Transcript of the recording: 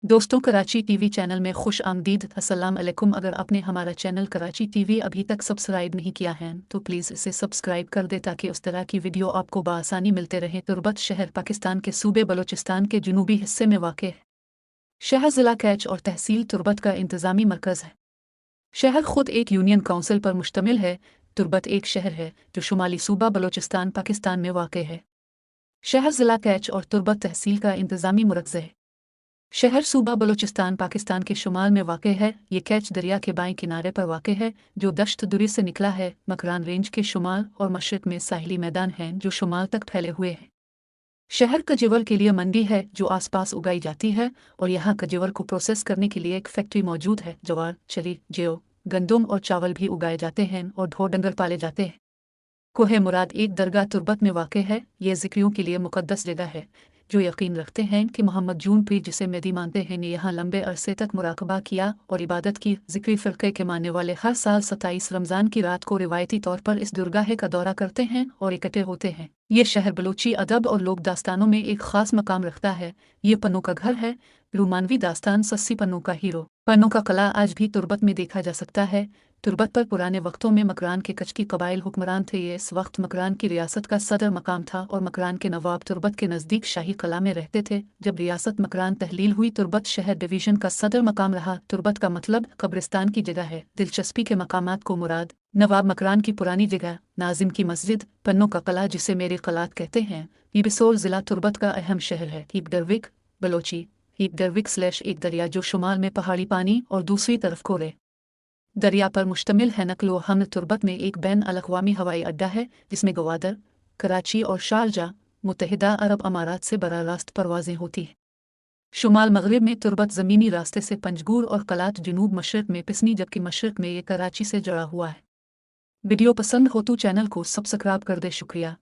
दोस्तों, Karachi TV channel में खुश आमदीद। अस्सलाम अलैकुम। अगर आपने हमारा चैनल कराची टीवी अभी तक सब्सक्राइब नहीं किया है तो प्लीज़ इसे सब्सक्राइब कर दे ताकि उस तरह की वीडियो आपको बआसानी मिलते रहे। तुर्बत शहर पाकिस्तान के सूबे बलूचिस्तान के जनूबी हिस्से में वाक़ है। शहर ज़िला कैच और तहसील तुर्बत का इंतज़ामी मरकज़ है। शहर खुद एक यूनियन काउंसिल पर मुश्तमिल है। तुर्बत एक शहर है जो शुमाली सूबा बलूचिस्तान पाकिस्तान में वाक़ है। शहर ज़िला कैच और तुर्बत तहसील का इंतज़ामी मरकज़ है। शहर सूबा बलूचिस्तान पाकिस्तान के शुमाल में वाक़ है। ये कैच दरिया के बाएं किनारे पर वाक़ है जो दश्त दुरी से निकला है। मकरान रेंज के शुमाल और मशरक़ में साहिली मैदान हैं जो शुमाल तक फैले हुए हैं। शहर कजिवर के लिए मंडी है जो आसपास उगाई जाती है और यहाँ कजिवर को प्रोसेस करने के लिए एक फैक्ट्री मौजूद है। जवार, चली, जेव, गंदुम और चावल भी उगाए जाते हैं और ढोर डंगर पाले जाते हैं। कोहे मुराद एक दरगाह तुर्बत में वाक़ है। ये ज़िक्रियों के लिए मुक़द्दस जगह है जो यकीन रखते हैं कि मोहम्मद जून पीर जिसे मेहदी मानते हैं ने यहाँ लंबे अरसे तक मुराकबा किया और इबादत की। ज़िक्री फ़िरक़े के मानने वाले हर साल 27 रमज़ान की रात को रिवायती तौर पर इस दरगाह का दौरा करते हैं और इकट्ठे होते हैं। ये शहर बलूची अदब और लोक दास्तानों में एक ख़ास मकाम रखता है। ये पन्नों का घर है। रूमानवी दास्तान सस्सी पन्नों का हीरो। पन्नों का कला आज भी तुर्बत में देखा जा सकता है। तुर्बत पर पुराने वक्तों में मकरान के कचकी कबाइल हुक्मरान थे। ये इस वक्त मकरान की रियासत का सदर मकाम था और मकरान के नवाब तुर्बत के नज़दीक शाही कला में रहते थे। जब रियासत मकरान तहलील हुई तुर्बत शहर डिवीज़न का सदर मकाम रहा। तुर्बत का मतलब कब्रिस्तान की जगह है। दिलचस्पी के मकामात को मुराद नवाब मकरान की पुरानी जगह, नाजिम की मस्जिद, पन्नों का कला जिसे मेरे कलात कहते हैं। ईबसोल ज़िला तुर्बत का अहम शहर है। हीपडरविक बलोची हीपडरविक / एक दरिया जो शुमाल में पहाड़ी पानी और दूसरी तरफ कोरे दरिया पर मुश्तमिल है। नकलो हमल तुर्बत में एक बैन अल-अक़वामी हवाई अड्डा है जिसमें गवादर, कराची और शारजा मुत्तहिदा अरब अमारात से बराह रास्त परवाज़ें होती हैं। शुमाल मगरिब में तुर्बत ज़मीनी रास्ते से पंजगूर और कलात जनूब मशरक़ में पिसनी जबकि मशरक़ में ये कराची से जुड़ा हुआ है। वीडियो पसंद हो तो चैनल को सब्सक्राइब कर दे। शुक्रिया।